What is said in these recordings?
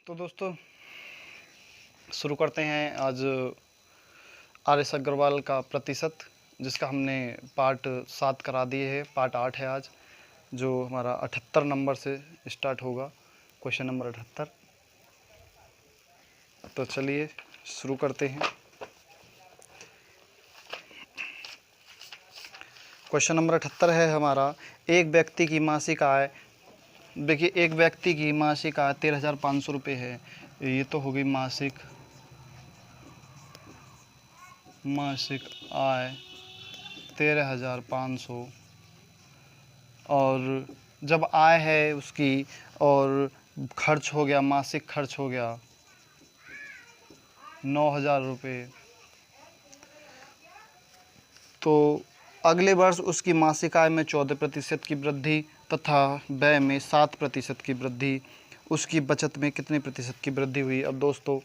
तो दोस्तों शुरू करते हैं आज आर.एस. अग्रवाल का प्रतिशत, जिसका हमने पार्ट 7 करा दिए है। पार्ट 8 है आज, जो हमारा 78 नंबर से स्टार्ट होगा, क्वेश्चन नंबर 78। तो चलिए शुरू करते हैं। क्वेश्चन नंबर 78 है हमारा, एक व्यक्ति की मासिक आय। देखिए, एक व्यक्ति की मासिक आय 13,500 रुपये है। ये तो होगी मासिक आय 13,500, और जब आय है उसकी और खर्च हो गया, मासिक खर्च हो गया 9,000 रुपये, तो अगले वर्ष उसकी मासिक आय में 14% की वृद्धि तथा व्यय में 7% की वृद्धि। उसकी बचत में कितने प्रतिशत की वृद्धि हुई? अब दोस्तों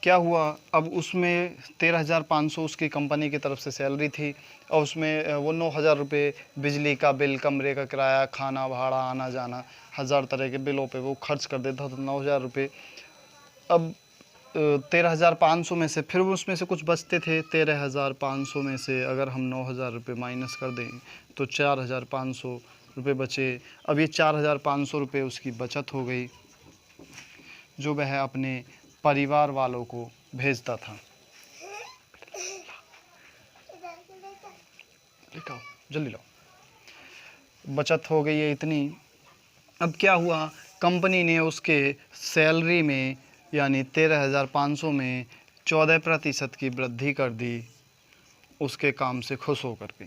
क्या हुआ, अब उसमें 13,500 उसकी कंपनी की तरफ से सैलरी थी, और उसमें वो 9,000 रुपये बिजली का बिल, कमरे का किराया, खाना भाड़ा, आना जाना, 1,000 तरह के बिलों पे वो खर्च कर देता था, 9,000 रुपये। अब 13,500 में से फिर उसमें से कुछ बचते थे। 13,500 में से अगर हम 9,000 रुपये माइनस कर दें तो 4,500 रुपये बचे। अब ये 4,500 रुपये उसकी बचत हो गई, जो वह अपने परिवार वालों को भेजता था। लिखाओ, जल्दी लाओ। बचत हो गई है इतनी। अब क्या हुआ, कंपनी ने उसके सैलरी में यानी 13,500 में 14% की वृद्धि कर दी, उसके काम से खुश होकर के।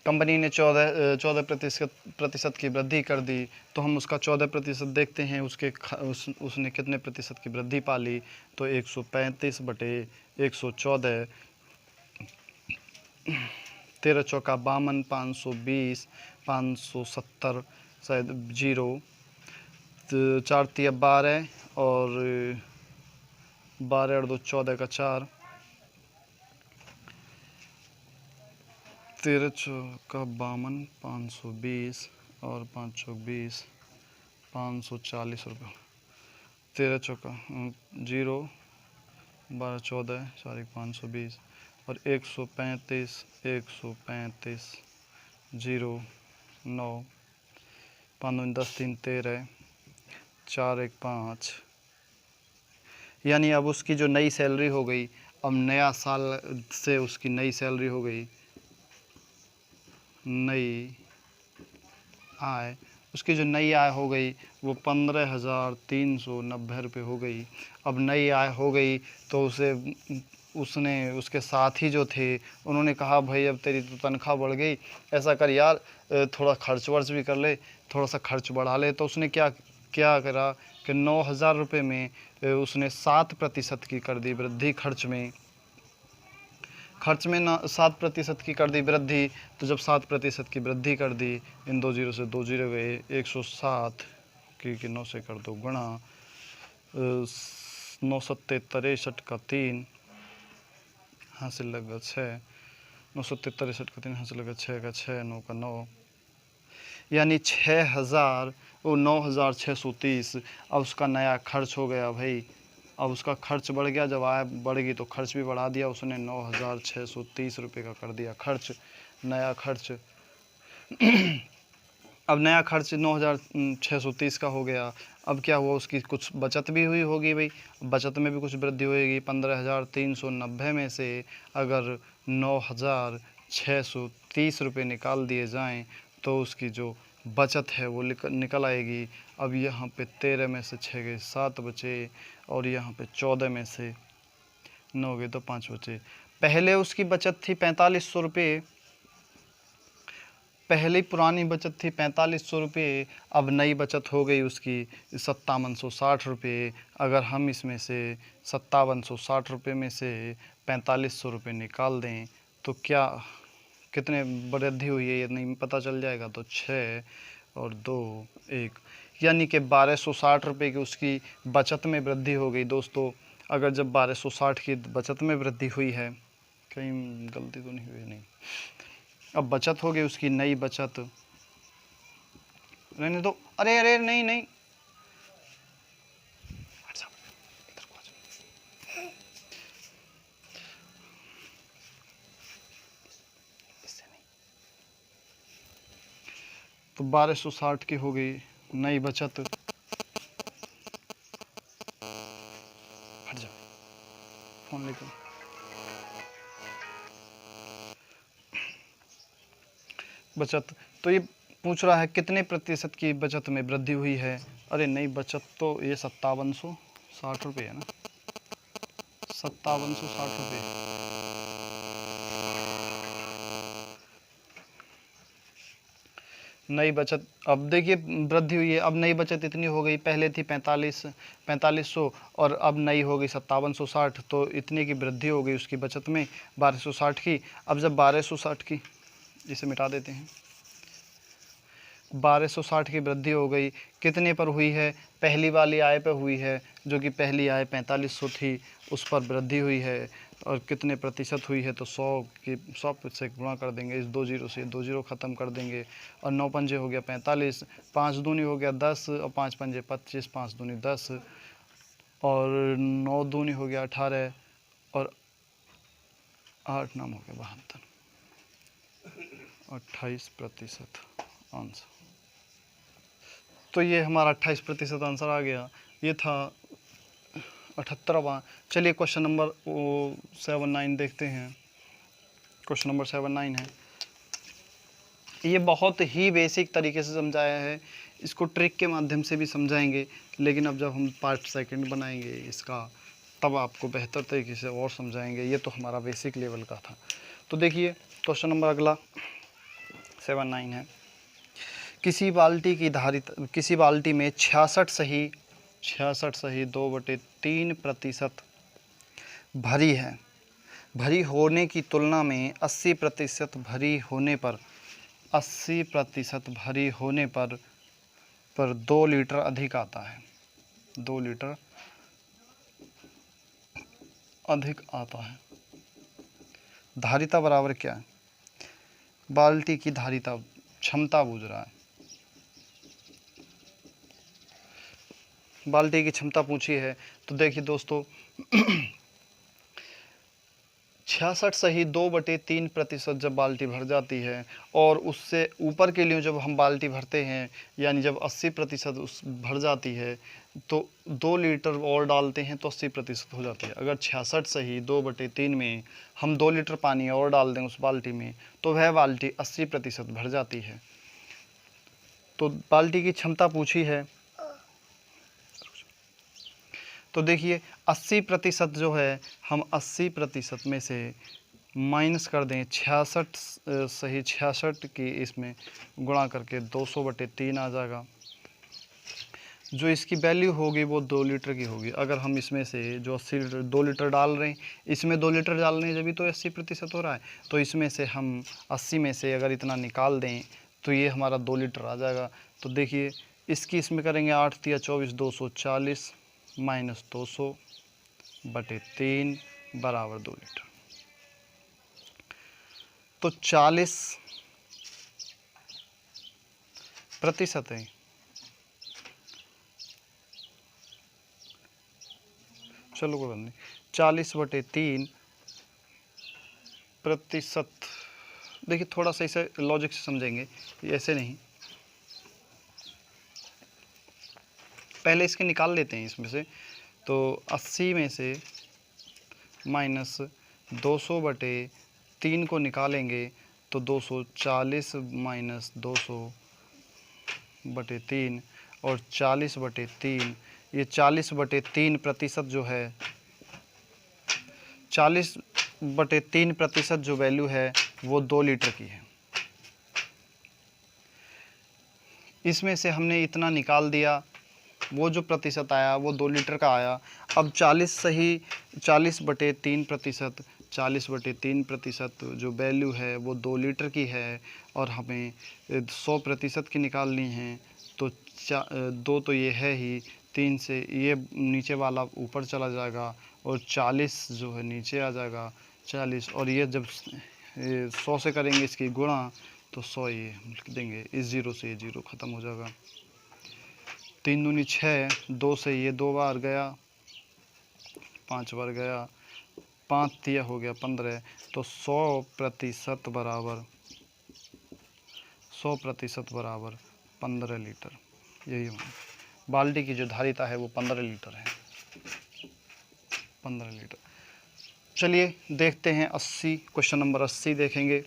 कंपनी ने 14 प्रतिशत की वृद्धि कर दी, तो हम उसका 14% देखते हैं। उसने कितने प्रतिशत की वृद्धि पाली? तो 135 बटे 114, 13 चौका 52, 520, 570, शायद जीरो, 4 तिया 12, और 12 और 2 14 का 4, 13 चौका 52, 520 और 5 चौक 20, 540 रुपये। 13 चौका जीरो, 12 14, सॉरी 520 और 135, 135 जीरो 9, 5 10 3 13, 4 1 5। यानी अब उसकी जो नई सैलरी हो गई, अब नया साल से उसकी नई सैलरी हो गई, नई आय, उसकी जो नई आय हो गई वो 15,390 रुपये हो गई। अब नई आय हो गई तो उसने उसके साथी जो थे उन्होंने कहा, भाई अब तेरी तो तनख्वाह बढ़ गई, ऐसा कर यार, थोड़ा खर्च वर्च भी कर ले, थोड़ा सा खर्च बढ़ा ले। तो उसने क्या क्या करा कि 9,000 रुपये में उसने 7% की कर दी वृद्धि खर्च में। खर्च में ना 7% की कर दी वृद्धि। तो जब 7% की वृद्धि कर दी, इन 2 जीरो से 2 जीरो गए, 107 की 9 से कर दो गुणा, 9 सत्ते 63 का 3 हासिल लगा 6, 9 सत्ते 63 का 3 हासिल लगा 6 का 6, 9 का 9, यानी 6,000, वो 9,630। अब उसका नया खर्च हो गया भाई। अब उसका खर्च बढ़ गया, जब आय बढ़ गई तो खर्च भी बढ़ा दिया उसने। 9,630 रुपये का कर दिया खर्च, नया खर्च। अब नया खर्च 9,630 का हो गया। अब क्या हुआ, उसकी कुछ बचत भी हुई होगी भाई, बचत में भी कुछ वृद्धि होएगी। 15,390 में से अगर 9,630 रुपये निकाल दिए जाएं तो उसकी जो बचत है वो निकल आएगी। अब यहाँ पे 13 में से 6 गए 7 बचे, और यहाँ पे 14 में से 9 गए तो 5 बचे। पहले उसकी बचत थी 4,500 रुपये, पहले पुरानी बचत थी 4,500 रुपये, अब नई बचत हो गई उसकी 5,760 रुपये। अगर हम इसमें से 5,760 रुपये में से 4,500 रुपये निकाल दें तो क्या कितने वृद्धि हुई है ये नहीं पता चल जाएगा। तो 6 और 2 1, यानी कि 1,260 रुपये की उसकी बचत में वृद्धि हो गई। दोस्तों अगर जब 1,260 की बचत में वृद्धि हुई है, कहीं गलती तो नहीं हुई? नहीं। अब बचत हो गई उसकी, नई बचत रहने दो, अरे अरे नहीं नहीं, तो 1260 की हो गई नई बचत। हट जा, फोन लेकर। बचत तो ये पूछ रहा है कितने प्रतिशत की बचत में वृद्धि हुई है। अरे नई बचत तो ये 5760 रुपये है ना, 5760 रुपये। नई बचत, अब देखिए वृद्धि हुई है, अब नई बचत इतनी हो गई, पहले थी 4500 और अब नई हो गई 5760, तो इतने की वृद्धि हो गई उसकी बचत में 1260 की। अब जब 1260 की, इसे मिटा देते हैं, 1260 की वृद्धि हो गई, कितने पर हुई है, पहली वाली आय पर हुई है, जो कि पहली आय 4500 थी उस पर वृद्धि हुई है। और कितने प्रतिशत हुई है, तो 100 से गुणा कर देंगे, इस 2 जीरो से 2 जीरो ख़त्म कर देंगे, और 9 पंजे हो गया 45, 5 दूनी हो गया 10, और 5 पंजे 25, 5 दूनी 10, और 9 दूनी हो गया 18, और 8 नाम हो गया 72, 28% आंसर। तो ये हमारा 28% आंसर आ गया। ये था 78वां। चलिए क्वेश्चन नंबर 79 देखते हैं। क्वेश्चन नंबर 79 है, ये बहुत ही बेसिक तरीके से समझाया है, इसको ट्रिक के माध्यम से भी समझाएंगे, लेकिन अब जब हम पार्ट सेकंड बनाएंगे इसका तब आपको बेहतर तरीके से और समझाएंगे। ये तो हमारा बेसिक लेवल का था। तो देखिए क्वेश्चन नंबर अगला 79 है, किसी बाल्टी में 66 सही 2/3% भरी है। भरी होने की तुलना में 80% भरी होने पर 80% भरी होने पर 2 लीटर अधिक आता है। 2 लीटर अधिक आता है। धारिता बराबर क्या है, बाल्टी की धारिता क्षमता पूछ रहा है, बाल्टी की क्षमता पूछी है। तो देखिए दोस्तों 66 सही 2/3% जब बाल्टी भर जाती है, और उससे ऊपर के लिए जब हम बाल्टी भरते हैं, यानी जब 80% उस भर जाती है, तो 2 लीटर और डालते हैं तो 80% हो जाती है। अगर 66 सही 2/3 में हम 2 लीटर पानी और डाल दें उस बाल्टी में, तो वह बाल्टी 80% भर जाती है। तो बाल्टी की क्षमता पूछी है, तो देखिए 80% जो है, हम 80% में से माइनस कर दें 66 सही 66 की, इसमें गुणा करके 200/3 आ जाएगा। जो इसकी वैल्यू होगी वो 2 लीटर की होगी। अगर हम इसमें से जो 80 लीटर 2 लीटर डाल रहे हैं, इसमें 2 लीटर डाल रहे हैं जब भी तो 80% हो रहा है, तो इसमें से हम 80 में से अगर इतना निकाल दें तो ये हमारा 2 लीटर आ जाएगा। तो देखिए इसकी इसमें करेंगे 8 तिया 24, 240 माइनस 200/3 बराबर 2 लीटर। तो 40% है, चलो कोई बात नहीं, 40/3%। देखिए थोड़ा सा इसे लॉजिक से समझेंगे, ऐसे नहीं, पहले इसके निकाल लेते हैं इसमें से। तो 80 में से माइनस 200/3 को निकालेंगे तो 240 माइनस 200/3 और 40/3, ये 40/3% जो है, 40/3% जो वैल्यू है वो 2 लीटर की है। इसमें से हमने इतना निकाल दिया, वो जो प्रतिशत आया वो 2 लीटर का आया। अब 40/3% जो वैल्यू है वो 2 लीटर की है, और हमें 100% की निकालनी है। तो 2 तो ये है ही, 3 से ये नीचे वाला ऊपर चला जाएगा, और 40 जो है नीचे आ जाएगा 40, और ये जब 100 से करेंगे इसकी गुणा तो 100 ये लिख देंगे, इस 0 से ये 0 ख़त्म हो जाएगा। 3 दूनी 6, 2 से ये 2 बार गया, 5 बार गया, 5 तिया हो गया 15, तो 100% बराबर 100% बराबर 15 लीटर। यही बाल्टी की जो धारिता है वो 15 लीटर है, 15 लीटर। चलिए देखते हैं 80, क्वेश्चन नंबर 80 देखेंगे।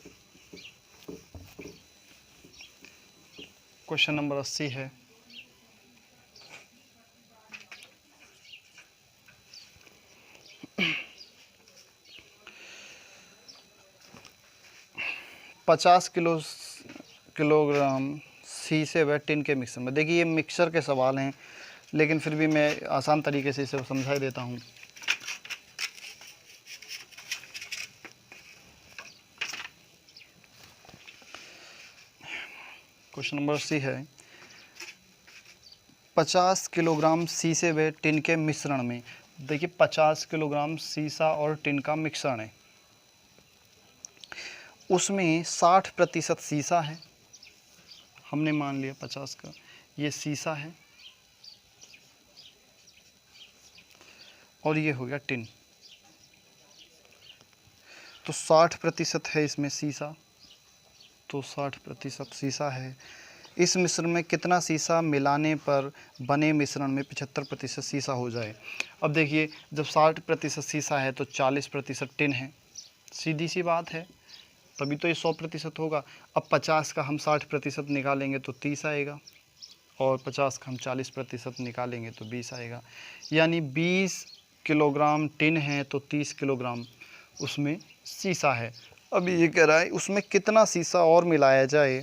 क्वेश्चन नंबर 80 है, किलोग्राम शीशे व टिन के मिक्सर में। देखिए ये मिक्सर के सवाल हैं, लेकिन फिर भी मैं आसान तरीके से इसे समझा देता हूँ। क्वेश्चन नंबर 80 है, 50 किलोग्राम शीशे व टिन के मिश्रण में। देखिए 50 किलोग्राम शीशा और टिन का मिश्रण है, उसमें 60% शीशा है। हमने मान लिया 50 का ये शीशा है और ये हो गया टिन, तो 60% है इसमें शीशा, तो 60% शीशा है। इस मिश्रण में कितना शीशा मिलाने पर बने मिश्रण में 75% शीशा हो जाए। अब देखिए जब 60% शीशा है तो 40% टिन है, सीधी सी बात है, तभी तो ये 100% होगा। अब 50 का हम 60% निकालेंगे तो 30 आएगा, और 50 का हम 40% निकालेंगे तो 20 आएगा। यानी 20 किलोग्राम टिन है तो 30 किलोग्राम उसमें शीशा है। अब ये कह रहा है उसमें कितना शीशा और मिलाया जाए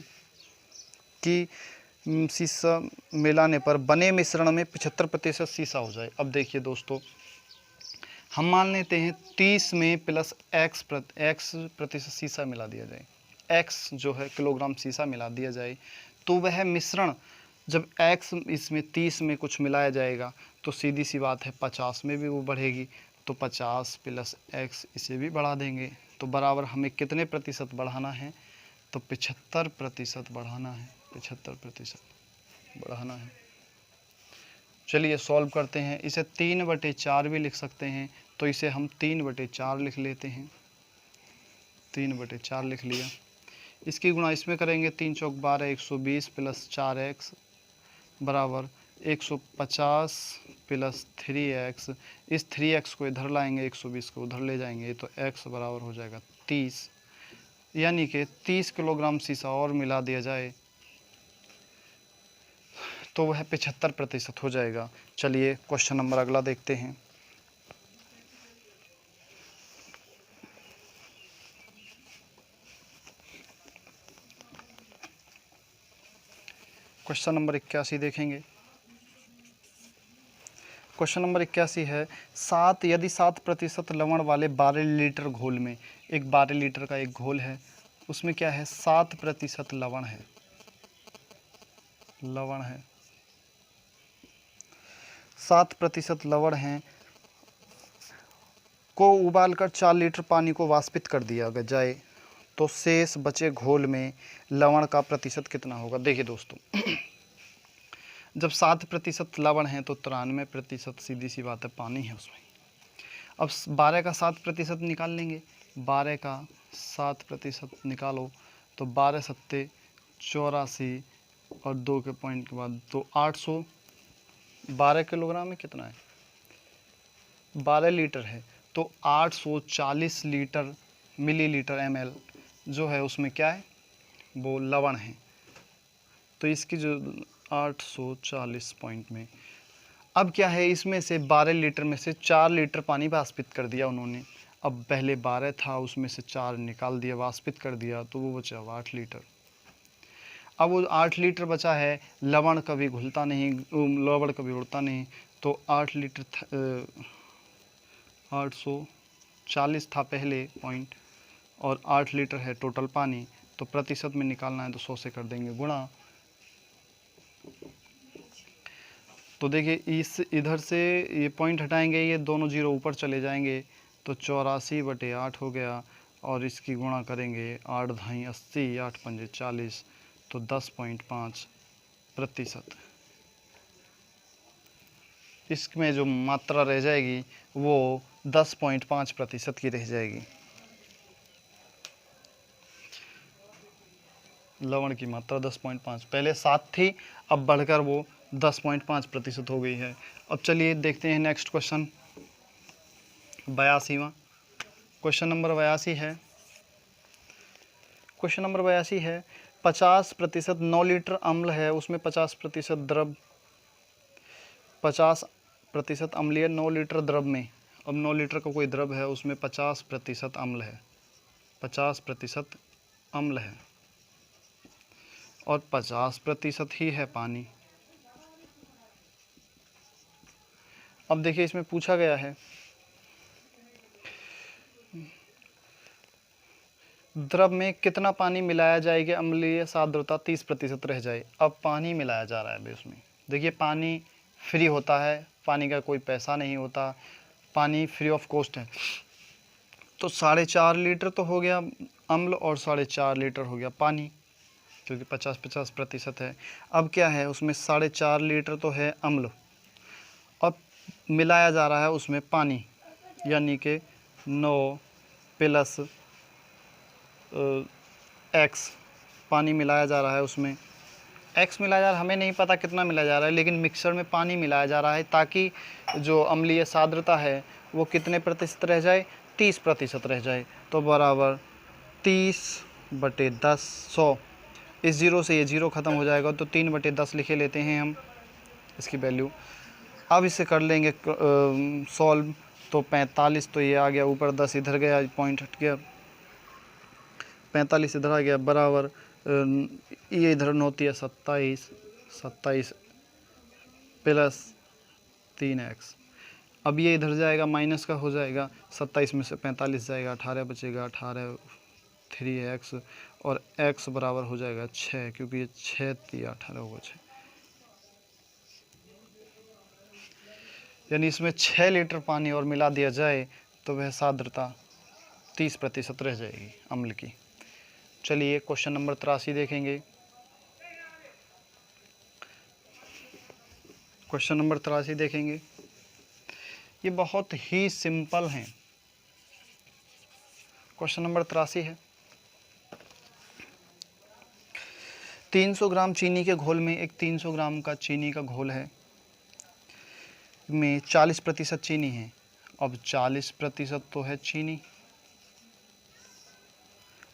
कि शीशा मिलाने पर बने मिश्रण में 75% शीशा हो जाए। अब देखिए दोस्तों, हम मान लेते हैं 30 में प्लस x प्रतिशत शीशा मिला दिया जाए, x जो है किलोग्राम शीशा मिला दिया जाए, तो वह मिश्रण जब x इसमें 30 में कुछ मिलाया जाएगा तो सीधी सी बात है 50 में भी वो बढ़ेगी, तो 50 प्लस x इसे भी बढ़ा देंगे, तो बराबर हमें कितने प्रतिशत बढ़ाना है, तो 75% बढ़ाना है, 75% बढ़ाना है। चलिए सॉल्व करते हैं। इसे 3/4 भी लिख सकते हैं, तो इसे हम 3/4 लिख लेते हैं, 3/4 लिख लिया। इसकी गुणा इसमें करेंगे, 3 चौक 12, 120 प्लस 4x बराबर 150 प्लस 3x। इस 3x को इधर लाएंगे, 120 को उधर ले जाएंगे, तो x बराबर हो जाएगा 30। यानी कि 30 किलोग्राम शीशा और मिला दिया जाए तो वह 75% हो जाएगा। चलिए क्वेश्चन नंबर अगला देखते हैं। क्वेश्चन नंबर 81 देखेंगे। क्वेश्चन नंबर 81 है, यदि 7% लवण वाले 12 लीटर घोल में, एक 12 लीटर का एक घोल है, उसमें क्या है 7% लवण है, लवण है 7% लवण है को उबालकर 4 लीटर पानी को वाष्पित कर दिया जाए, तो शेष बचे घोल में लवण का प्रतिशत कितना होगा। देखिए दोस्तों, जब 7% लवण है तो 93% सीधी सी बात है पानी है उसमें। अब 12 का 7% निकाल लेंगे, 12 का 7% निकालो तो 12 सत्ते 84 और 2 के पॉइंट के बाद तो 812 किलोग्राम में कितना है, 12 लीटर है तो 840 लीटर मिलीलीटर ml जो है उसमें क्या है वो लवण है। तो इसकी जो 840 पॉइंट में, अब क्या है इसमें से 12 लीटर में से 4 लीटर पानी वाष्पित कर दिया उन्होंने। अब पहले 12 था उसमें से 4 निकाल दिया, वाष्पित कर दिया, तो वो बचा 8 लीटर। अब वो 8 लीटर बचा है, लवण कभी घुलता नहीं, लवण कभी उड़ता नहीं, तो 8 लीटर 840 था पहले पॉइंट और 8 लीटर है टोटल पानी, तो प्रतिशत में निकालना है तो 100 से कर देंगे गुणा। तो देखिए इस इधर से ये पॉइंट हटाएंगे, ये दोनों जीरो ऊपर चले जाएंगे, तो 84/8 हो गया और इसकी गुणा करेंगे 8 ढाई 80, 8 पंजे 40, तो 10.5%। इसमें जो मात्रा रह जाएगी वो 10.5% की रह जाएगी। लवण की मात्रा 10.5, पहले 7 थी, अब बढ़कर वो 10.5% हो गई है। अब चलिए देखते हैं नेक्स्ट क्वेश्चन, 82वां क्वेश्चन नंबर 82 है। क्वेश्चन नंबर 82 है 50% 9 लीटर अम्ल है, उसमें 50% द्रव, 50% अम्लीय 9 लीटर द्रव में। अब 9 लीटर का कोई द्रव है, उसमें 50% अम्ल है, 50% अम्ल है और 50% ही है पानी। अब देखिए इसमें पूछा गया है द्रव में कितना पानी मिलाया जाए कि अम्लीय सांद्रता 30% रह जाए। अब पानी मिलाया जा रहा है भाई उसमें। देखिए पानी फ्री होता है, पानी का कोई पैसा नहीं होता, पानी फ्री ऑफ कॉस्ट है। तो 4.5 लीटर तो हो गया अम्ल और 4.5 लीटर हो गया पानी, क्योंकि 50-50% है। अब क्या है उसमें 4.5 लीटर तो है अम्ल, अब मिलाया जा रहा है उसमें पानी, यानी कि 9 प्लस एक्स पानी मिलाया जा रहा है उसमें। एक्स मिलाया जा रहा है, हमें नहीं पता कितना मिलाया जा रहा है, लेकिन मिक्सर में पानी मिलाया जा रहा है ताकि जो अम्लीय सांद्रता है वो कितने प्रतिशत रह जाए, 30% रह जाए। तो बराबर 30/10 100, इस जीरो से ये जीरो ख़त्म हो जाएगा, तो 3/10 लिखे लेते हैं हम इसकी वैल्यू। अब इसे कर लेंगे सॉल्व, तो 45, तो ये आ गया ऊपर, 10 इधर गया, पॉइंट हट गया, 45 इधर आ गया, बराबर ये इधर 9 है 27, 27 प्लस 3x। अब ये इधर जाएगा माइनस का हो जाएगा, 27 में से 45 जाएगा, 18 बचेगा, 18 3x और x बराबर हो जाएगा 6, क्योंकि ये 6 3 18 होगा 6, यानी इसमें 6 लीटर पानी और मिला दिया जाए तो वह सांद्रता 30% रह जाएगी अम्ल की। चलिए क्वेश्चन नंबर 83 देखेंगे। क्वेश्चन नंबर 83 देखेंगे, ये बहुत ही सिंपल हैं। क्वेश्चन नंबर 83 है 300 ग्राम चीनी के घोल में, एक 300 ग्राम का चीनी का घोल है, में 40% चीनी है। अब 40% तो है चीनी,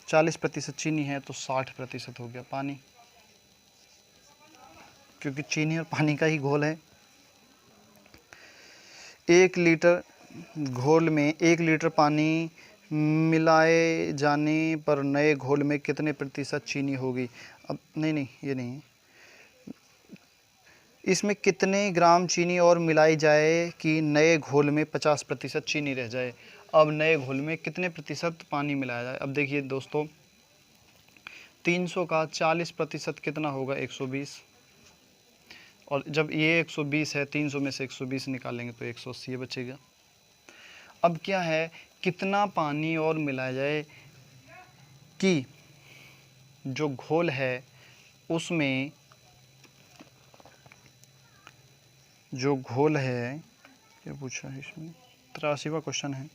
40% चीनी है तो 60% हो गया पानी, क्योंकि चीनी और पानी का ही घोल है। 1 लीटर घोल में 1 लीटर पानी मिलाए जाने पर नए घोल में कितने प्रतिशत चीनी होगी। अब नहीं ये नहीं, इसमें कितने ग्राम चीनी और मिलाई जाए कि नए घोल में 50% चीनी रह जाए। अब नए घोल में कितने प्रतिशत पानी मिलाया जाए। अब देखिए दोस्तों, 300 का 40% कितना होगा, 120, और जब ये 120 है, 300 में से 120 निकालेंगे तो 180 बचेगा। अब क्या है, कितना पानी और मिलाया जाए कि जो घोल है उसमें, जो घोल है, क्या पूछा है इसमें, 83वां क्वेश्चन है,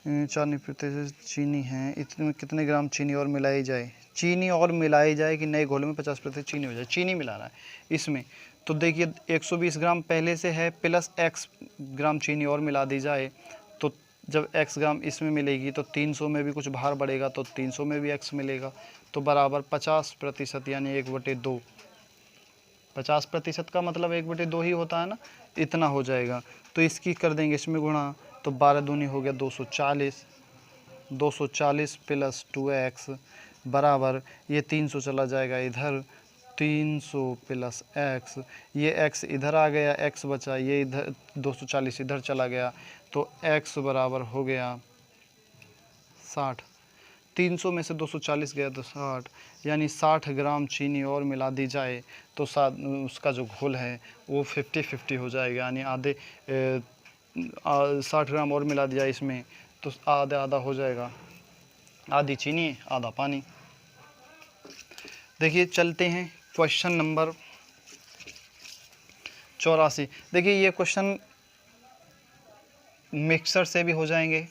40% चीनी है, इतने में कितने ग्राम चीनी और मिलाई जाए, चीनी और मिलाई जाए कि नए घोल में 50% चीनी हो जाए। चीनी मिलाना है इसमें, तो देखिए 120 ग्राम पहले से है, प्लस x ग्राम चीनी और मिला दी जाए, तो जब x ग्राम इसमें मिलेगी तो 300 में भी कुछ भार बढ़ेगा, तो 300 में भी x मिलेगा, तो बराबर 50%, यानी 1/2। 50% का मतलब 1/2 ही होता है ना, इतना हो जाएगा। तो इसकी कर देंगे इसमें गुणा, तो 12 दूनी हो गया 240, 240 प्लस 2x बराबर, ये 300 चला जाएगा इधर, 300 प्लस x, ये x इधर आ गया, x बचा, ये इधर 240 इधर चला गया, तो x बराबर हो गया 60। 300 में से 240 गया तो 60, यानी 60 ग्राम चीनी और मिला दी जाए तो उसका जो घोल है वो 50-50 हो जाएगा, यानी आधे 60 ग्राम और मिला दिया इसमें तो आधा आधा हो जाएगा, आधी चीनी आधा पानी। देखिए चलते हैं क्वेश्चन नंबर 84। देखिए ये क्वेश्चन मिक्सर से भी हो जाएंगे,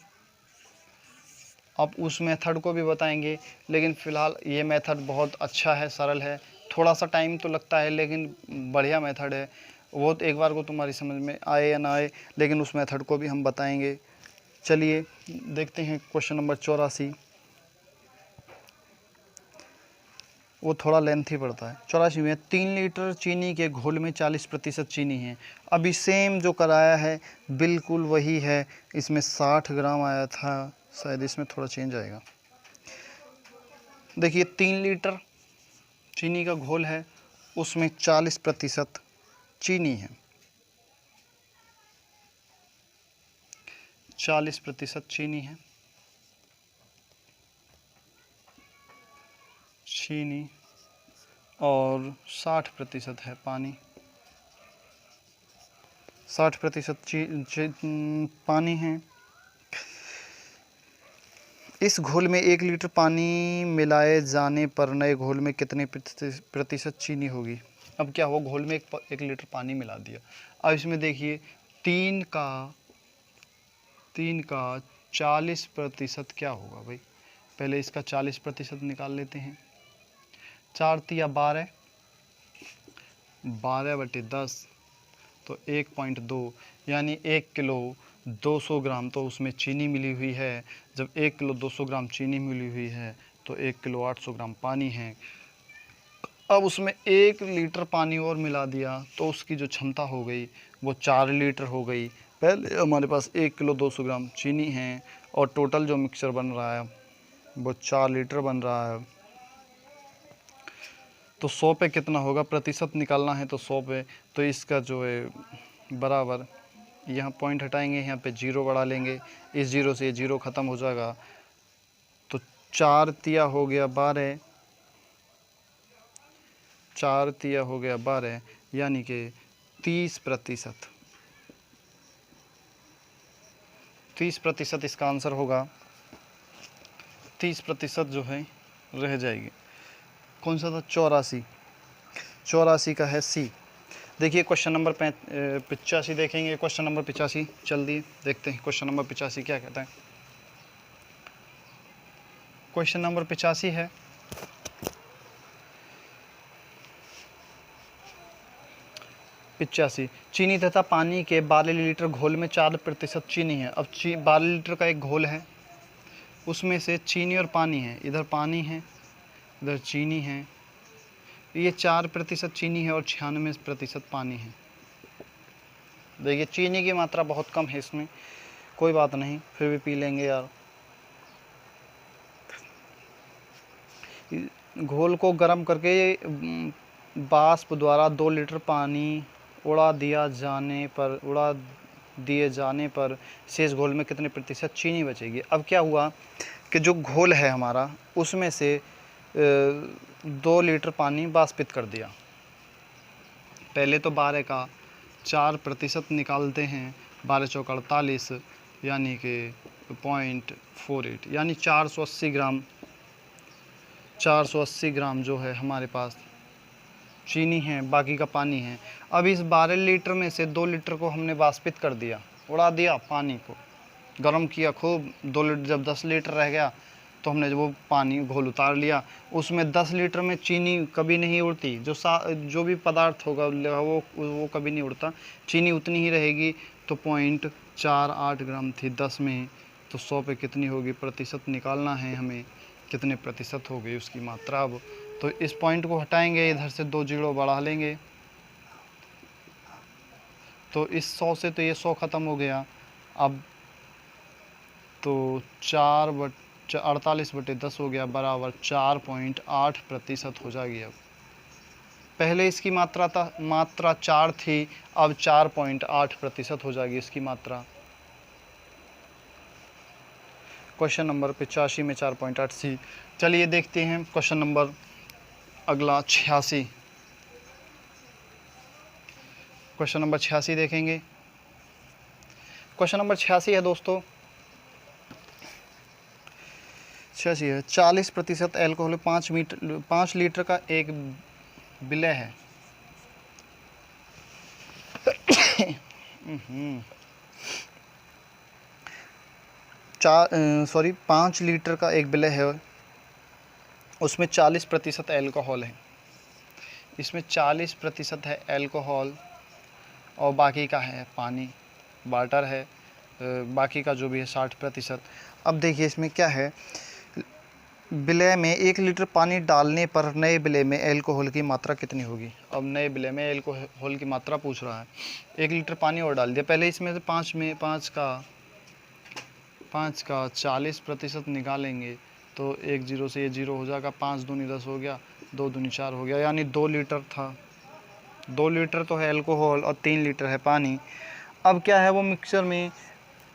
अब उस मेथड को भी बताएंगे, लेकिन फ़िलहाल ये मेथड बहुत अच्छा है, सरल है, थोड़ा सा टाइम तो लगता है लेकिन बढ़िया मेथड है। वो तो एक बार को तुम्हारी समझ में आए या ना आए, लेकिन उस मेथड को भी हम बताएंगे। चलिए देखते हैं क्वेश्चन नंबर 84। वो थोड़ा लेंथी पड़ता है। 84 में 3 लीटर चीनी के घोल में 40% चीनी है। अभी सेम जो कराया है बिल्कुल वही है, इसमें 60 ग्राम आया था, शायद इसमें थोड़ा चेंज आएगा। देखिए 3 लीटर चीनी का घोल है, उसमें 40% चीनी है, 40% चीनी है, चीनी और 60% है पानी, 60% पानी है। इस घोल में 1 लीटर पानी मिलाए जाने पर नए घोल में कितने प्रतिशत चीनी होगी। अब क्या हुआ, घोल में एक लीटर पानी मिला दिया। अब इसमें देखिए 3 का 40% क्या होगा भाई, पहले इसका 40% निकाल लेते हैं। 4 तिया 12, 12/10 तो 1.2, यानी 1 किलो 200 ग्राम तो उसमें चीनी मिली हुई है। जब 1 किलो 200 ग्राम चीनी मिली हुई है तो 1 किलो 800 ग्राम पानी है। अब उसमें 1 लीटर पानी और मिला दिया तो उसकी जो क्षमता हो गई वो 4 लीटर हो गई। पहले हमारे पास 1 किलो 200 ग्राम चीनी है और टोटल जो मिक्सचर बन रहा है वो 4 लीटर बन रहा है। तो 100 पे कितना होगा, प्रतिशत निकालना है तो 100 पे, तो इसका जो है बराबर, यहाँ पॉइंट हटाएंगे, यहाँ पे 0 बढ़ा लेंगे, इस 0 से ये 0 ख़त्म हो जाएगा। तो 4 तिया हो गया 12, 4 तिया हो गया 12, यानी कि 30%, 30% इसका आंसर होगा। 30% जो है रह जाएगी। कौन सा था, 84, 84 का है सी। देखिए क्वेश्चन नंबर 85 देखेंगे। क्वेश्चन नंबर 85 चल दिए, देखते हैं क्वेश्चन नंबर 85 क्या कहता है। क्वेश्चन नंबर 85 है, चीनी तथा पानी के 12 लीटर घोल में 4% चीनी है। अब 12 लीटर का एक घोल है, उसमें से चीनी और पानी है, इधर पानी है इधर चीनी है, ये 4% चीनी है और 96% पानी है। देखिए चीनी की मात्रा बहुत कम है इसमें, कोई बात नहीं, फिर भी पी लेंगे यार। घोल को गर्म करके वाष्प द्वारा 2 लीटर पानी उड़ा दिए जाने पर शेष घोल में कितने प्रतिशत चीनी बचेगी। अब क्या हुआ कि जो घोल है हमारा उसमें से 2 लीटर पानी वाष्पित कर दिया। पहले तो 12 का 4% निकालते हैं, 12 चौक 48, यानी कि 0.48, यानी 480 ग्राम जो है हमारे पास चीनी है, बाकी का पानी है। अब इस 12 लीटर में से 2 लीटर को हमने वाष्पित कर दिया, उड़ा दिया, पानी को गर्म किया खूब। 2 लीटर, जब 10 लीटर रह गया तो हमने वो पानी घोल उतार लिया। उसमें 10 लीटर में चीनी कभी नहीं उड़ती, जो भी पदार्थ होगा वो कभी नहीं उड़ता, चीनी उतनी ही रहेगी। तो 0.48 ग्राम थी 10 में, तो 100 पे कितनी होगी, प्रतिशत निकालना है हमें, कितने प्रतिशत हो गई उसकी मात्रा। अब तो इस पॉइंट को हटाएंगे, इधर से 2 जीरो बढ़ा लेंगे, तो इस 100 से तो ये 100 ख़त्म हो गया। अब तो 48/10 हो गया, बराबर 4.8% हो जाएगी। अब पहले इसकी मात्रा 4 थी, अब 4.8% हो जाएगी इसकी मात्रा। क्वेश्चन नंबर 85 में 4.8 सी। चलिए देखते हैं क्वेश्चन नंबर अगला 86। क्वेश्चन नंबर 86 देखेंगे। क्वेश्चन नंबर 86 है दोस्तों, 86 है। 40% एल्कोहल 5 लीटर का एक विलय है। सॉरी 5 लीटर का एक विलय है, उसमें 40% एल्कोहल है। इसमें 40% है एल्कोहल और बाकी का है पानी, वाटर है, बाकी का जो भी है 60%। अब देखिए इसमें क्या है, विलय में 1 लीटर पानी डालने पर नए विलय में एल्कोहल की मात्रा कितनी होगी। अब नए विलय में एल्कोहल की मात्रा पूछ रहा है। 1 लीटर पानी और डाल दिया, पहले इसमें से 5 का 40% निकालेंगे तो 1 जीरो से ये 0 हो जाएगा, 5 दूनी 10 हो गया, 2 दूनी 4 हो गया, यानी 2 लीटर था। 2 लीटर तो है एल्कोहल और 3 लीटर है पानी। अब क्या है, वो मिक्सचर में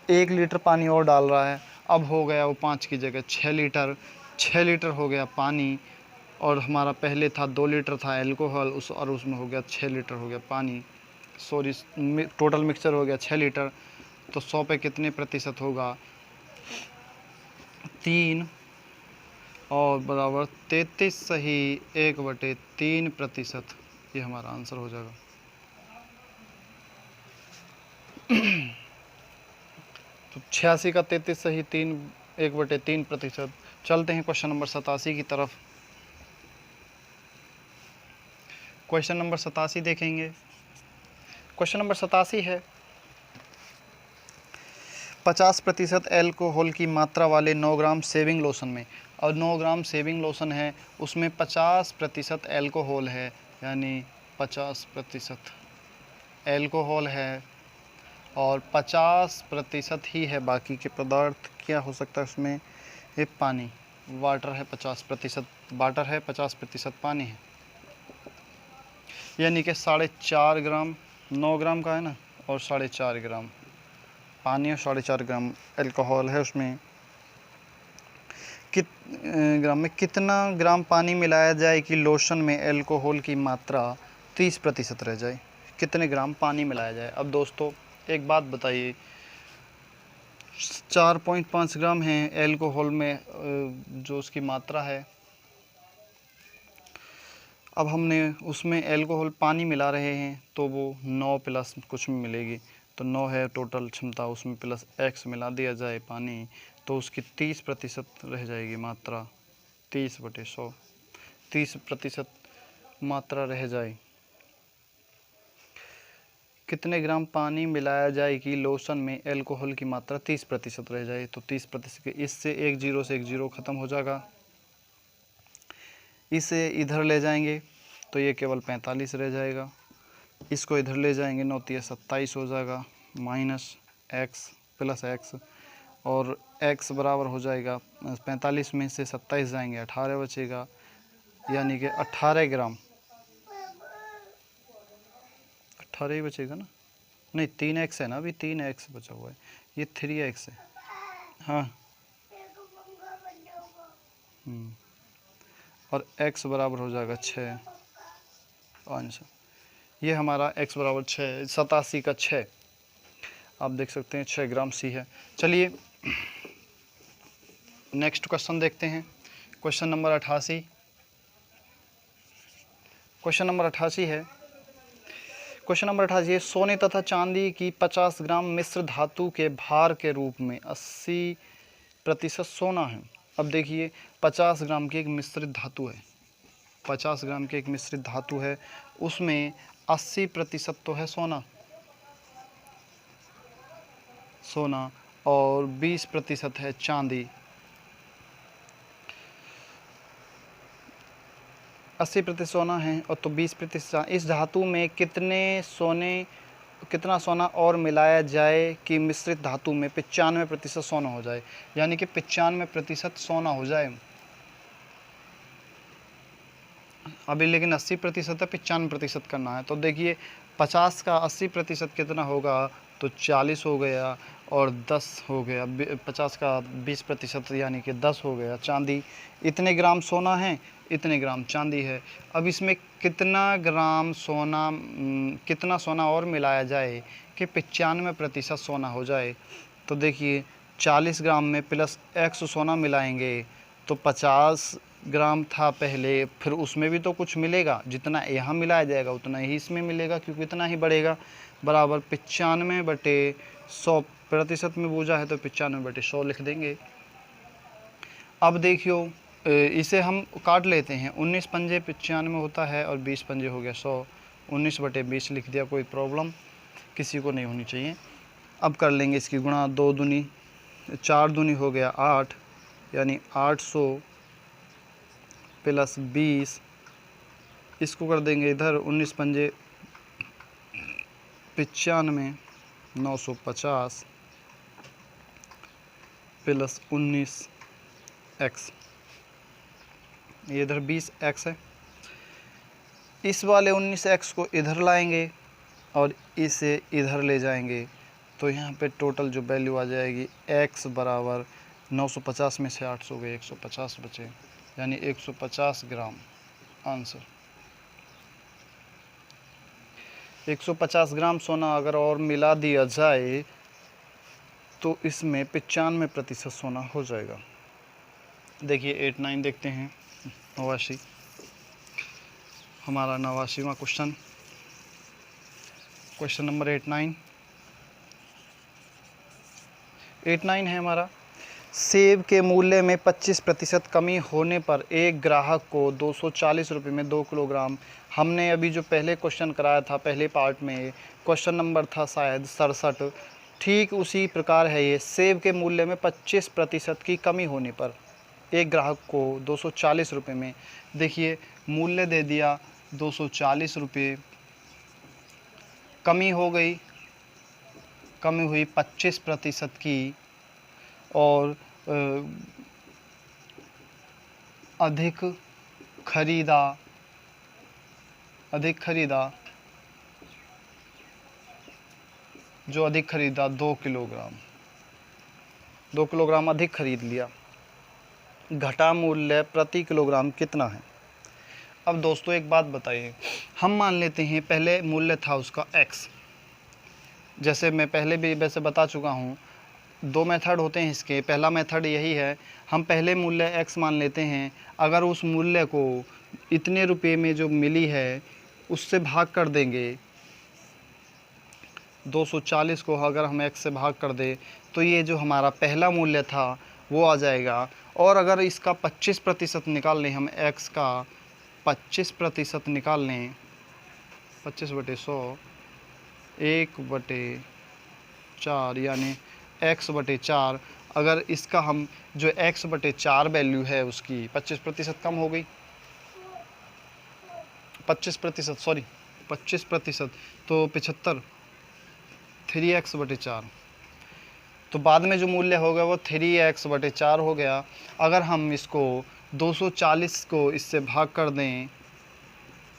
1 लीटर पानी और डाल रहा है, अब हो गया वो 5 की जगह 6 लीटर। 6 लीटर हो गया पानी, और हमारा पहले था 2 लीटर था एल्कोहल और उसमें हो गया 6 लीटर हो गया पानी। सॉरी, टोटल मिक्सचर हो गया 6 लीटर। तो 100 पे कितने प्रतिशत होगा, 3 और बराबर 33 सही 1/3%। ये हमारा आंसर हो जाएगा। तो 86 का 33 सही 1/3%। चलते हैं क्वेश्चन नंबर 87 की तरफ। क्वेश्चन नंबर 87 देखेंगे। क्वेश्चन नंबर 87 है, 50% एल्कोहल की मात्रा वाले 9 ग्राम शेविंग लोशन में, और 9 ग्राम शेविंग लोशन है, उसमें 50% एल्कोहल है, यानी 50% एल्कोहल है और 50% ही है बाकी के पदार्थ। क्या हो सकता है उसमें, ये पानी, वाटर है 50% वाटर है, 50% पानी है, यानी कि 4.5 ग्राम, 9 ग्राम का है ना, और 4.5 ग्राम पानी और 4.5 ग्राम एल्कोहल है। उसमें ग्राम में कितना ग्राम पानी मिलाया जाए कि लोशन में एल्कोहल की मात्रा 30% रह जाए। कितने ग्राम पानी मिलाया जाए। अब दोस्तों एक बात बताइए, 4.5 ग्राम है एल्कोहल में जो उसकी मात्रा है। अब हमने उसमें एल्कोहल पानी मिला रहे हैं तो वो 9 प्लस कुछ में मिलेगी, तो 9 है टोटल क्षमता, उसमें प्लस x मिला दिया जाए पानी, तो उसकी 30% रह जाएगी मात्रा। 30/100 30% मात्रा रह जाए। कितने ग्राम पानी मिलाया जाए कि लोशन में एल्कोहल की मात्रा 30% रह जाए। तो 30% के इससे 1 जीरो से 1 जीरो ख़त्म हो जाएगा। इसे इधर ले जाएंगे तो ये केवल 45 रह जाएगा। इसको इधर ले जाएंगे 9 × 27 हो जाएगा, माइनस x प्लस x, और x बराबर हो जाएगा 45 में से 27 जाएंगे 18 बचेगा, यानी कि 18 ग्राम। 18 ही बचेगा ना, नहीं 3x है ना, अभी 3x बचा हुआ है, ये 3x है। हाँ और x बराबर हो जाएगा 6 आंसर। ये हमारा x बराबर 6, 87 का 6 आप देख सकते हैं 6 ग्राम सी है। चलिए नेक्स्ट क्वेश्चन देखते हैं। Question number 88। क्वेश्चन नंबर 88 है, क्वेश्चन नंबर 88 है, सोने तथा चांदी की 50 ग्राम मिश्र धातु के भार के रूप में 80% सोना है। अब देखिए 50 ग्राम की एक मिश्रित धातु है, 50 ग्राम की एक मिश्रित धातु है, उसमें 80% तो है सोना और 20% है चांदी। 80% सोना है और तो 20%। इस धातु में कितना सोना और मिलाया जाए कि मिश्रित धातु में 95% सोना हो जाए, यानी कि 95% सोना हो जाए। अभी लेकिन 80% है, 95% करना है। तो देखिए 50 का 80% कितना होगा, तो 40 हो गया और 10 हो गया, 50 का 20% यानी कि 10 हो गया। चांदी इतने ग्राम सोना है, इतने ग्राम चांदी है। अब इसमें कितना सोना और मिलाया जाए कि 95% सोना हो जाए। तो देखिए 40 ग्राम में प्लस x सोना मिलाएंगे तो 50 ग्राम था पहले, फिर उसमें भी तो कुछ मिलेगा, जितना यहाँ मिलाया जाएगा उतना ही इसमें मिलेगा, क्योंकि इतना ही बढ़ेगा, बराबर 95/100 में बूझा है तो 95/100 लिख देंगे। अब देखियो इसे हम काट लेते हैं, 19 पंजे 95 होता है और 20 पंजे हो गया 100, 19/20 लिख दिया, कोई प्रॉब्लम किसी को नहीं होनी चाहिए। अब कर लेंगे इसकी गुणा, 2 दूनी 4 दूनी हो गया 8, यानी 800 प्लस 20, इसको कर देंगे इधर, 19 पंजे 95, 950 प्लस 19x, ये इधर 20x है। इस वाले 19x को इधर लाएंगे और इसे इधर ले जाएंगे, तो यहाँ पे टोटल जो वैल्यू आ जाएगी x बराबर 950 में से 800 गए, 150 बचे, यानी 150 ग्राम आंसर। 150 ग्राम सोना अगर और मिला दिया जाए तो इसमें 95% सोना हो जाएगा। देखिए 8-9 देखते हैं, 89, हमारा 89वां क्वेश्चन, क्वेश्चन नंबर 89 है हमारा। सेब के मूल्य में 25% कमी होने पर एक ग्राहक को 240 रुपये में 2 किलोग्राम, हमने अभी जो पहले क्वेश्चन कराया था पहले पार्ट में, क्वेश्चन नंबर था शायद 67, ठीक उसी प्रकार है ये। सेब के मूल्य में 25% की कमी होने पर एक ग्राहक को 240 रुपये में, देखिए मूल्य दे दिया 240 रुपये, कमी हो गई, कमी हुई 25% की, और अधिक खरीदा जो अधिक खरीदा 2 किलोग्राम अधिक खरीद लिया, घटा मूल्य प्रति किलोग्राम कितना है। अब दोस्तों एक बात बताइए, हम मान लेते हैं पहले मूल्य था उसका x, जैसे मैं पहले भी वैसे बता चुका हूँ, 2 मेथड होते हैं इसके। पहला मेथड यही है, हम पहले मूल्य x मान लेते हैं, अगर उस मूल्य को इतने रुपए में जो मिली है उससे भाग कर देंगे, 240 को अगर हम x से भाग कर दें तो ये जो हमारा पहला मूल्य था वो आ जाएगा। और अगर इसका 25% निकाल लें हम, x का 25% निकाल लें, 25/100 1/4, यानी x/4, अगर इसका हम जो x/4 वैल्यू है उसकी 25% कम हो गई, 25%, तो 75, 3x/4, तो बाद में जो मूल्य होगा वो 3x/4 हो गया। अगर हम इसको 240 को इससे भाग कर दें,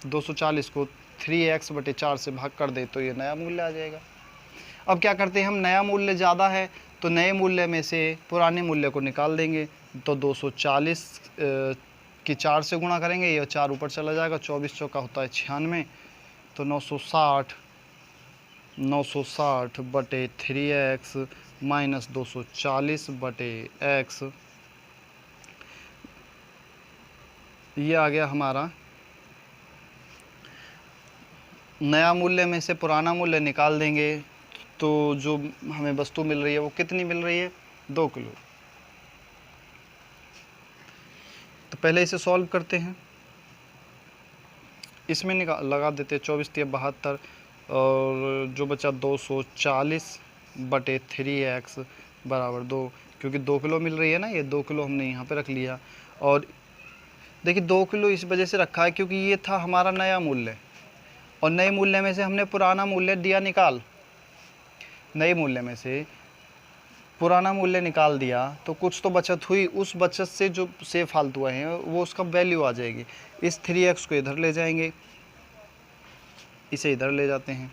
240 को 3x/4 से भाग कर दें तो ये नया मूल्य आ जाएगा। अब क्या करते हैं हम, नया मूल्य ज़्यादा है तो नए मूल्य में से पुराने मूल्य को निकाल देंगे, तो 240 की 4 से गुणा करेंगे, यह 4 ऊपर चला जाएगा, 24 चौका होता है 96, तो 960 बटे 3x माइनस 240 बटे x, ये आ गया हमारा। नया मूल्य में से पुराना मूल्य निकाल देंगे तो जो हमें वस्तु मिल रही है वो कितनी मिल रही है, 2 किलो। तो पहले इसे सॉल्व करते हैं, इसमें लगा देते हैं 24 × 72, और जो बचा 240 बटे 3x बराबर 2, क्योंकि 2 किलो मिल रही है ना, ये 2 किलो हमने यहाँ पे रख लिया। और देखिए 2 किलो इस वजह से रखा है क्योंकि ये था हमारा नया मूल्य, और नए मूल्य में से हमने पुराना मूल्य दिया निकाल, नए मूल्य में से पुराना मूल्य निकाल दिया तो कुछ तो बचत हुई, उस बचत से जो सेब फालतू आए हैं वो उसका वैल्यू आ जाएगी। इस 3x को इधर ले जाएंगे, इसे इधर ले जाते हैं,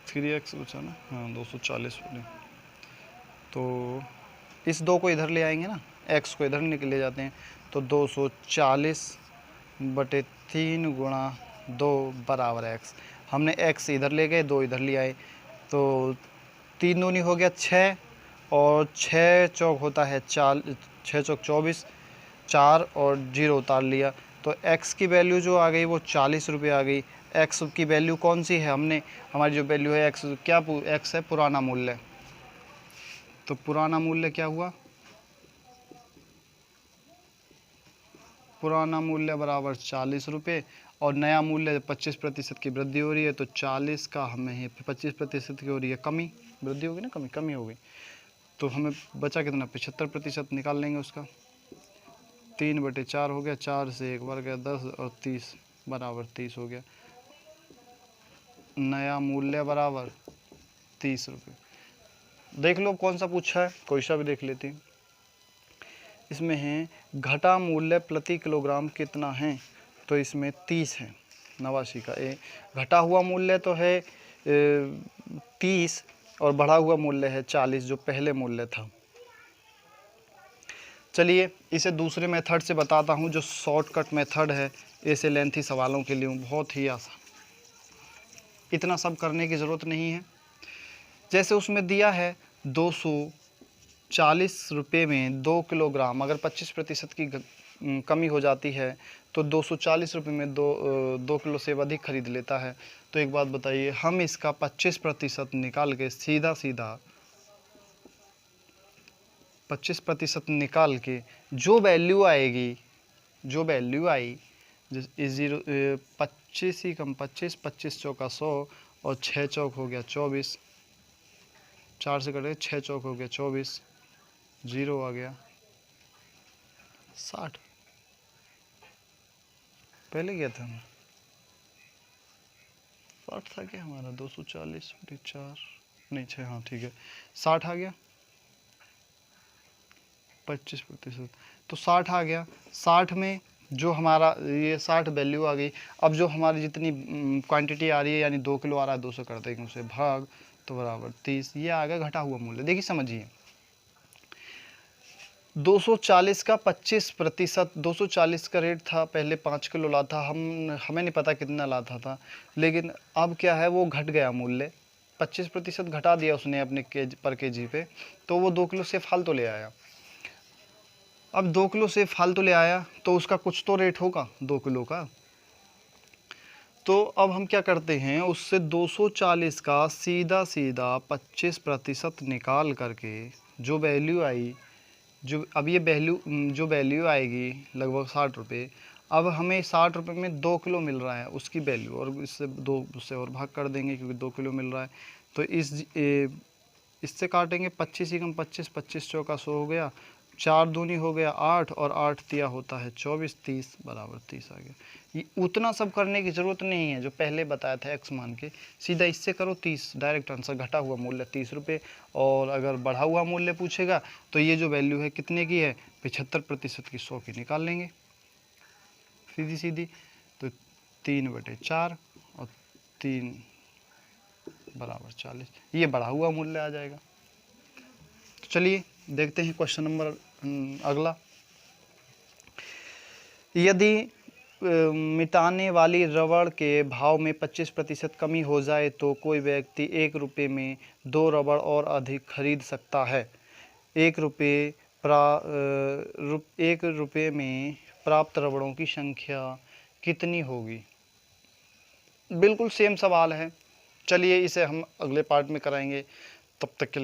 3x बचा ना, हाँ 240, तो इस 2 को इधर ले आएंगे ना, x को इधर ले जाते हैं, तो 240 बटे 3 गुणा 2 बराबर x, हमने x इधर ले गए, 2 इधर ले आए, तो 3 दूनी हो गया 6, और 6 चौक होता है 6 चौक 24, 4 और 0 उतार लिया तो x की वैल्यू जो आ गई वो 40 रुपये आ गई। x की वैल्यू कौन सी है, हमारी जो वैल्यू है x क्या, x है पुराना मूल्य, तो पुराना मूल्य क्या हुआ, पुराना मूल्य बराबर 40 रुपये और नया मूल्य 25% की वृद्धि हो रही है तो 40 का हमें 25% की हो रही है कमी, वृद्धि होगी ना, कमी हो गई, तो हमें बचा कितना 75% निकाल लेंगे उसका। 3/4 हो गया, 4 से 1 बढ़ गया 10 और 30 बराबर 30 हो गया। नया मूल्य बराबर 30 रुपये। देख लो कौन सा पूछा है, कोई सा भी देख लेती। इसमें है घटा मूल्य प्रति किलोग्राम कितना है, तो इसमें 30 है, 89 का ए। घटा हुआ मूल्य तो है 30 और बढ़ा हुआ मूल्य है 40 जो पहले मूल्य था। चलिए इसे दूसरे मेथड से बताता हूँ जो शॉर्टकट मेथड है, ऐसे लेंथी सवालों के लिए बहुत ही आसान, इतना सब करने की ज़रूरत नहीं है। जैसे उसमें दिया है 240 रुपये में 2 किलोग्राम, अगर 25% की कमी हो जाती है तो 240 रुपये में 2 किलो सेब अधिक खरीद लेता है। तो एक बात बताइए, हम इसका 25% निकाल के सीधा 25% निकाल के जो वैल्यू आई जिस 25 ही कम 25 चौका 100 और 6 चौक हो गया 24, 4 से कटे 6 चौक हो गया 24, 0 आ गया 60, पहले क्या था 60 था क्या हमारा, 240 4 नहीं 6, हाँ ठीक है 60 आ गया, 25% तो 60 आ गया। 60 में जो हमारा ये 60 वैल्यू आ गई, अब जो हमारी जितनी क्वांटिटी आ रही है यानी 2 किलो आ रहा है 200 कर देंगे उसे भाग तो बराबर 30, ये आ गया घटा हुआ मूल्य। देखिए समझिए 240 का 25%, 240 का रेट था पहले 5 किलो लाता, हमें नहीं पता कितना लाता था, लेकिन अब क्या है वो घट गया मूल्य, 25% घटा दिया उसने अपने पर केजी पे, तो वो 2 किलो से फालतू ले आया। अब 2 किलो से फालतू ले आया तो उसका कुछ तो रेट होगा 2 किलो का, तो अब हम क्या करते हैं उससे 240 का सीधा 25% निकाल करके जो वैल्यू आई, जो अब ये जो वैल्यू आएगी लगभग 60 रुपये, अब हमें 60 रुपये में 2 किलो मिल रहा है उसकी वैल्यू, और उससे और भाग कर देंगे क्योंकि 2 किलो मिल रहा है, तो इससे काटेंगे 25 ही कम 25, 25 चौका 100 हो गया, 4 दूनी हो गया 8 और 8 दिया होता है 24, 30 बराबर 30 आ गया। ये उतना सब करने की ज़रूरत नहीं है जो पहले बताया था x मान के, सीधा इससे करो 30 डायरेक्ट आंसर, घटा हुआ मूल्य 30 रुपये, और अगर बढ़ा हुआ मूल्य पूछेगा तो ये जो वैल्यू है कितने की है 75% की 100 की निकाल लेंगे सीधी, तो 3/4 और 3 बराबर 40, ये बढ़ा हुआ मूल्य आ जाएगा। तो चलिए देखते हैं क्वेश्चन नंबर अगला। यदि मिटाने वाली रबड़ के भाव में 25% कमी हो जाए तो कोई व्यक्ति 1 रुपये में 2 रबड़ और अधिक खरीद सकता है। 1 रुपये में प्राप्त रबड़ों की संख्या कितनी होगी। बिल्कुल सेम सवाल है, चलिए इसे हम अगले पार्ट में कराएंगे, तब तक के लिए